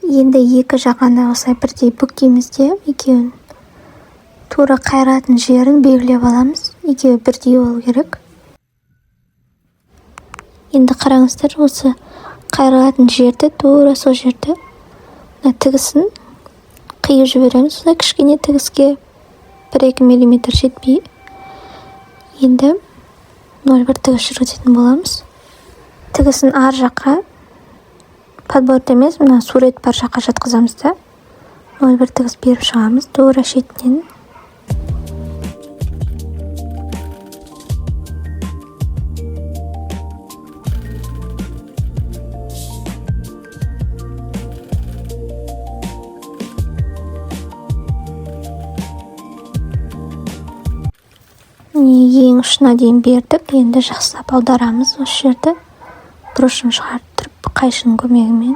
Енді екі жағаны осылай бірдей бүктейміз де екеуін тура қайыратын жерін белгілеп аламыз. Екеуі бірдей болу керек. Енді қараңыздар, осы қайыратын жерді тура сол жерді тігісін қиып жібереміз. Осылай кішкене тігіске 1-2 мм жетпей. Енді 0,1 тігіс жүргізетін боламыз. Тігісін ар жаққа, подборды емес, мына сурет бар жаққа жатқызамыз да 0,1 тігіс беріп шығамыз тура шетінен. Ең ұшына дейін бердік. Енді жақсылап аударамыз осы жерді. Бұрышын шығарттырып қайшының көмегімен.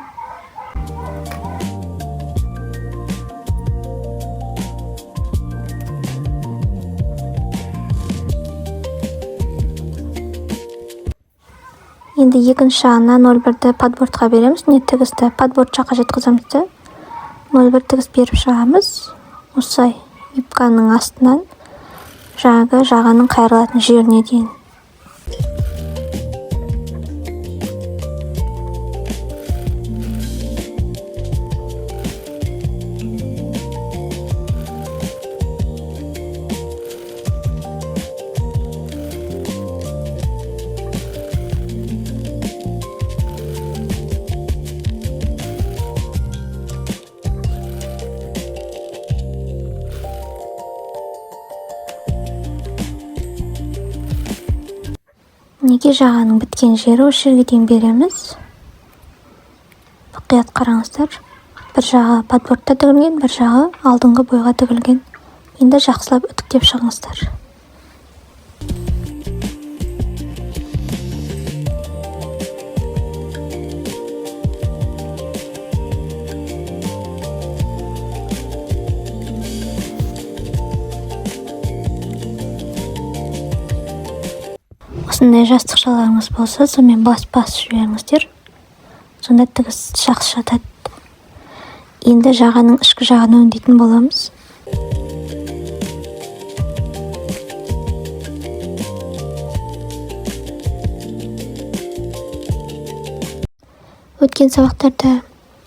Енді екінші жағына 0,1-ді подбордқа береміз. Не тігісті подборд жаққа жатқызамыз да 0,1 тігіс беріп шығамыз. Осылай юбканың астынан жаңағы жағаның қайырылатын жеріне дейін. Неге жағаның біткен жері осы жерге дейін береміз. Мұқият қараңыздар. Бір жағы подбордта тігілген, бір жағы алдыңғы бойға тігілген. Енді жақсылап үтіктеп шығыңыздар. Осындай жастықшаларыңыз болса, сонымен басып жіберіңіздер. Сонда тігіс жақсы жатады. Енді жағаның ішкі жағын өңдейтін боламыз. Өткен сабақтарда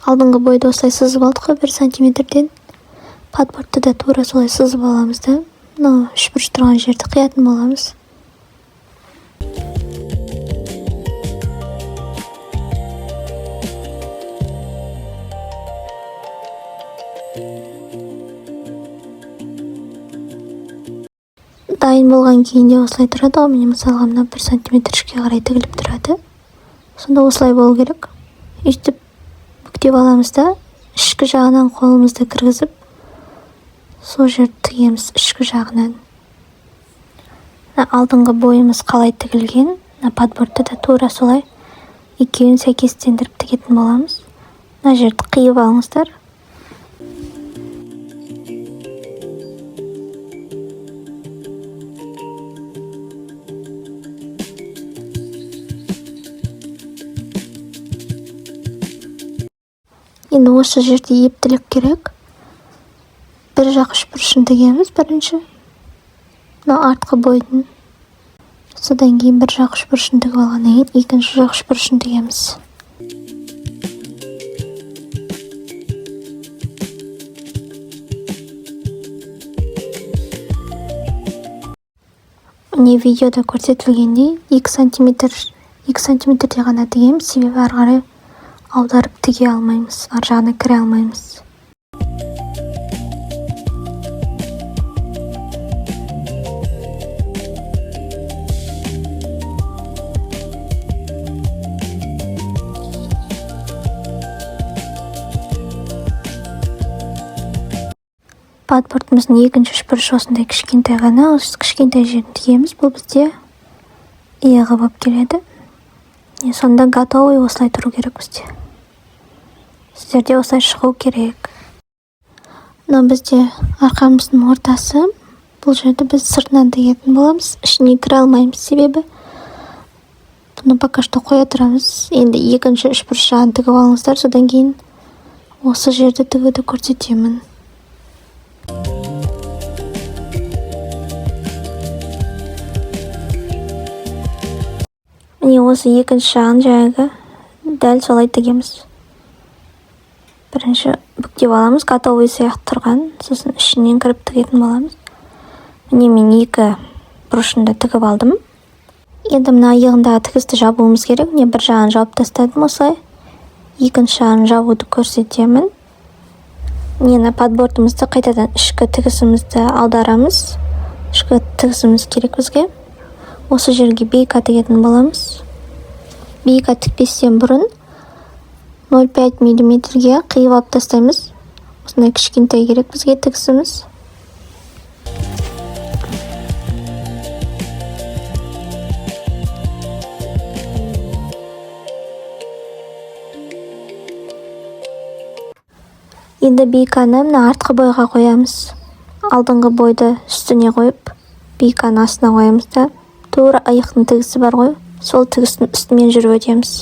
алдыңғы бойды осылай сызып алдық, 1 сантиметрден. Подбордты да тура солай сызып аламыз да, үшбұрыш тұрған жерді қиятын боламыз. Дайын болған кейінде осылай тұрады. Міне мысалға мына 1 сантиметр ішке қарай тігіліп тұрады. Сонда осылай болу керек. Үйтіп бүктеп аламыз да, ішкі жағынан қолымызды кіргізіп, сол жерді тігеміз ішкі жағынан. Алдыңғы бойымыз қалай тігілген, подбордта да тура солай екеуін сәйкестендіріп тігетін боламыз. Мына жерді қиып алыңыздар. Енді осы жерде ептілік керек. Бір жақ үшбұрышын тігеміз бірінші. Артқы бойдың. Содан кейін бір жақ үшбұрышын тігіп алғаннан кейін екінші жақ үшбұрышын тігеміз. Міне видеода көрсетілгендей 2 сантиметрде ғана тігеміз, себебі ары қарай аударып тіге алмаймыз, ар жағына кіре алмаймыз. Подбордымыздың екінші үшбұрышы осындай кішкентай ғана, осы кішкентай жерін тігеміз. Бұл бізде иығы болып келеді. Сонда готовый осылай тұру керек бізде. Сіздерде осылай шығу керек. Мына бізде арқамыздың ортасы. Бұл жерді біз сыртынан тігетін боламыз. Ішіне кіре алмаймыз, себебі бұны пока что қоя тұрамыз. Енді екінші үшбұрыш жағын тігіп алыңыздар, содан кейін Осы жерді тігуді көрсетемін. Міне осы екінші жағын жаңағы дәл солай тігеміз. Бірінші бүктеп аламыз, готовый сияқты тұрған, сосын ішінен кіріп тігетін боламыз. Міне мен екі бұрышында тігіп алдым. Енді мына иығындағы тігісті жабуымыз керек. Міне бір жағын жауып тастадым осылай. Екінші жағын жабуды көрсетемін. Мені подбордымызды қайтадан ішкі тігісімізді аударамыз. Ішкі тігісіміз керек бізге. Осы жерге бейка тігетін боламыз. Бейка тікпестен бұрын 0,5 мм-ге қиып алып тастаймыз. Осындай кішкентай керек бізге тігісіміз. Енді бейканы мына артқы бойға қоямыз. Алдыңғы бойды үстіне қойып, бейканы астына қоямыз да, тура аяқтың тігісі бар ғой, сол тігістің үстімен жүріп өтеміз.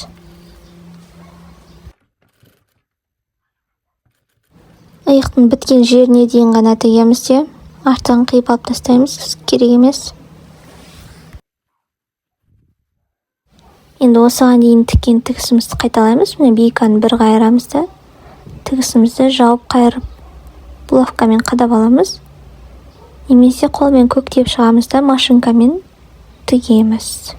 Аяқтың біткен жеріне дейін ғана тігеміз де, артын қиып алып тастаймыз, керек емес. Енді осыған дейін тіккен тігісімізді қайталаймыз. Міне бейканы бір қайырамыз да, тігісімізді жауып қайырып булавкамен қадап аламыз. Немесе қолмен көктеп шығамыз да машинкамен тігеміз.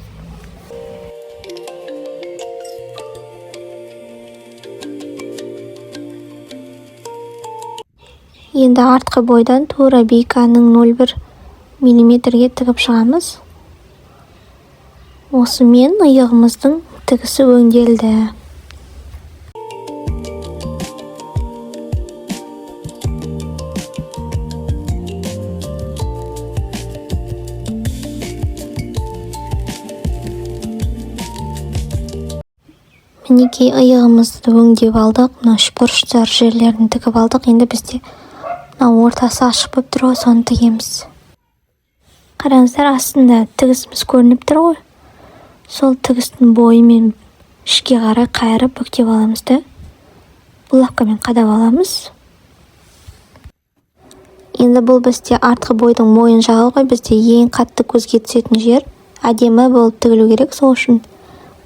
Енді артқы бойдан тура бейканың 0,1 мм-ге тігіп шығамыз. Осымен иығымыздың тігісі өңделді. Мінекей иығымызды өңдеп алдық. Мына үшбұрыштар жерлерін тігіп алдық. Енді бізде мына ортасы ашық болып тұр ғой, соны тігеміз. Қараңыздар, астында тігісіміз көрініп тұр ғой. Сол тігістің бойымен ішке қарай қайырып бүктеп аламыз да, булавкамен қадап аламыз. Енді бұл бізде артқы бойдың мойын жағы ғой, бізде ең қатты көзге түсетін жер әдемі болып тігілу керек. Сол үшін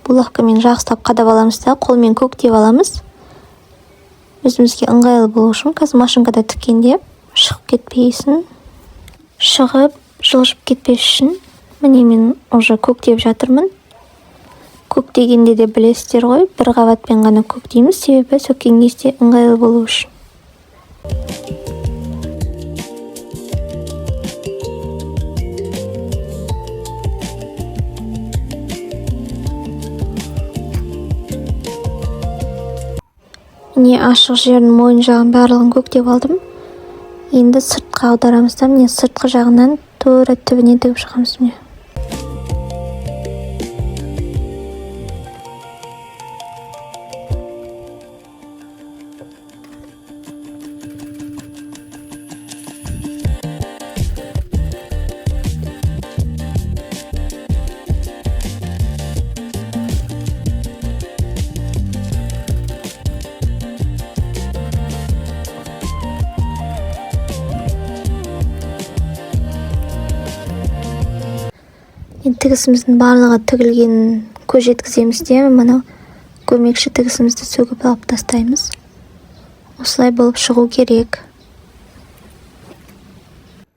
булавкамен жақсылап қадап аламыз да, қолмен көктеп аламыз. Өзімізге ыңғайлы болу үшін, қазір машинкада тіккенде шығып кетпейсін. Шығып, жылжып кетпес үшін, міне мен уже көктеп жатырмын. Көктегенде де білесіздер ғой, бір қабатпен ғана көктейміз, себебі сөккен кезде ыңғайлы болу үшін. Міне ашық жердің мойын жағын барлығын көктеп алдым. Енді сыртқа аударамыз да, міне сыртқы жағынан тура түбіне тігіп шығамыз. Міне. Тігісіміздің барлығы тігілгенін көз жеткіземіз де, мына көмекші тігісімізді сөгіп алып тастаймыз. Осылай болып шығу керек.